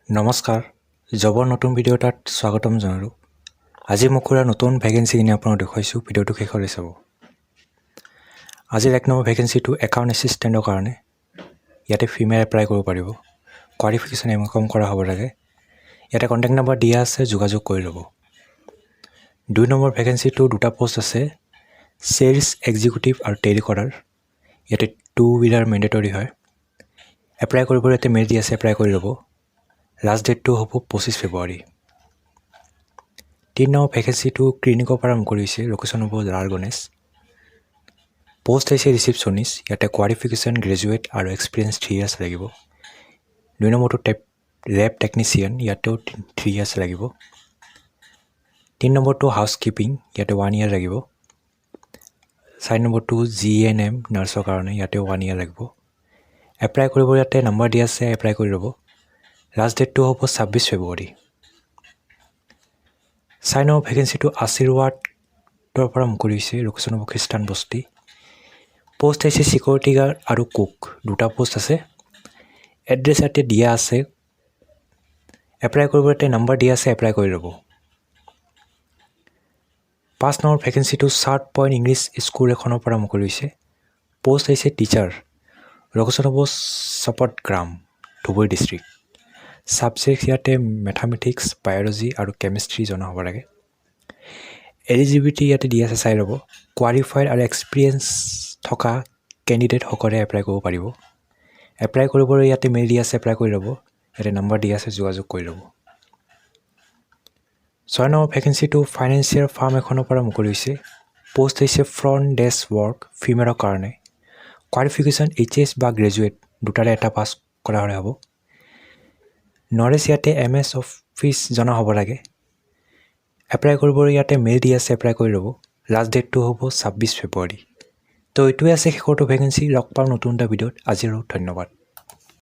নমস্কাৰ জবৰ নতুন ভিডিঅ' এটাত স্বাগতম জনালোঁ। আজি মই কৰা নতুন ভেকেঞ্চি কিনি আপোনাক দেখুৱাইছোঁ, ভিডিঅ'টো শেষলৈ চাব। আজিৰ 1 নম্বৰ ভেকেঞ্চিটো একাউণ্ট এছিষ্টেণ্টৰ কাৰণে। ইয়াতে ফিমেল এপ্লাই কৰিব পাৰিব। কোৱালিফিকেশ্যন এম.কম কৰা হ'ব লাগে। ইয়াতে কণ্টেক্ট নম্বৰ দিয়া আছে, যোগাযোগ কৰি ল'ব। 2 নম্বৰ ভেকেঞ্চিটো দুটা পোষ্ট আছে, চেলছ এক্সিকিউটিভ আৰু টেলিকলাৰ। ইয়াতে 2 হুইলাৰ মেণ্ডেটৰী হয়। এপ্লাই কৰিবলৈ ইয়াতে মেইল দি আছে, এপ্লাই কৰি ল'ব। লাষ্ট ডেটটো হ'ব 25 ফেব্ৰুৱাৰী। 3 নম্বৰ ভেকেঞ্চিটো ক্লিনিকৰ পৰা মুকলি হৈছে, লোকেশ্যন হ'ব লালগণেশ। পোষ্ট আহিছে ৰিচিপশ্যনিষ্ট। ইয়াতে কোৱালিফিকেশ্যন গ্ৰেজুৱেট আৰু এক্সপিৰিয়েঞ্চ 3 ইয়াৰ্ছ লাগিব। 2 নম্বৰটো লেব টেকনিচিয়ান, ইয়াতেও 3 ইয়াৰ্ছ লাগিব। 3 নম্বৰটো হাউচ কিপিং, ইয়াতে 1 ইয়াৰ লাগিব। 4 নম্বৰটো GNM নাৰ্ছৰ কাৰণে, ইয়াতেও 1 ইয়াৰ লাগিব। এপ্লাই কৰিব ইয়াতে নম্বৰ দিয়া আছে, এপ্লাই কৰি ল'ব। লাষ্ট ডেটটো হ'ব 26 ফেব্ৰুৱাৰী। 4 নম্বৰ ভেকেঞ্চিটো আশীৰ্বাদৰ পৰা মুকলি হৈছে, লোকেশ্যন হ'ব খ্ৰীষ্টান বস্তি। পোষ্ট আহিছে চিকিউৰিটি গাৰ্ড আৰু কুক, দুটা পোষ্ট আছে। এড্ৰেছ ইয়াতে দিয়া আছে। এপ্লাই কৰিব ইয়াতে নম্বৰ দিয়া আছে, এপ্লাই কৰি ল'ব। 5 নম্বৰ ভেকেঞ্চিটো চাৰ্ট পইণ্ট ইংলিছ স্কুল এখনৰ পৰা মুকলি হৈছে। পোষ্ট আহিছে টিচাৰ, লোকেশ্যন হ'ব চপটগ্ৰাম, ধুবুৰী ডিষ্ট্ৰিক্ট। ছাবজেক্ট ইয়াতে মেথামেটিক্স, বায়'লজি আৰু কেমেষ্ট্ৰি জনা হ'ব লাগে। এলিজিবিলিটি ইয়াতে দি আছে, চাই ল'ব। কোৱালিফাইড আৰু এক্সপিৰিয়েঞ্চ থকা কেণ্ডিডেটসকলে এপ্লাই কৰিব পাৰিব। এপ্লাই কৰিবলৈ ইয়াতে মেইল দি আছে, এপ্লাই কৰি ল'ব। ইয়াতে নম্বৰ দি আছে, যোগাযোগ কৰি ল'ব। 6 নম্বৰ ভেকেঞ্চিটো ফাইনেন্সিয়েল ফাৰ্ম এখনৰ পৰা মুকলি হৈছে। পোষ্ট হৈছে ফ্ৰণ্ট ডেস্ক ৱৰ্ক, ফিমেলৰ কাৰণে। কোৱালিফিকেশ্যন HS বা গ্ৰেজুৱেট, দুটাৰে এটা পাছ কৰা হ'লে হ'ব। নলেজ ইয়াতে MS অফিচ জনা হ'ব লাগে। এপ্লাই কৰিবলৈ ইয়াতে মেইল দি আছে, এপ্লাই কৰি ল'ব। লাষ্ট ডেটটো হ'ব 26 ফেব্ৰুৱাৰী। তো এইটোৱে আছে শেষৰটো ভেকেঞ্চি। লগ পাম নতুন এটা ভিডিঅ'ত। আজিৰো ধন্যবাদ।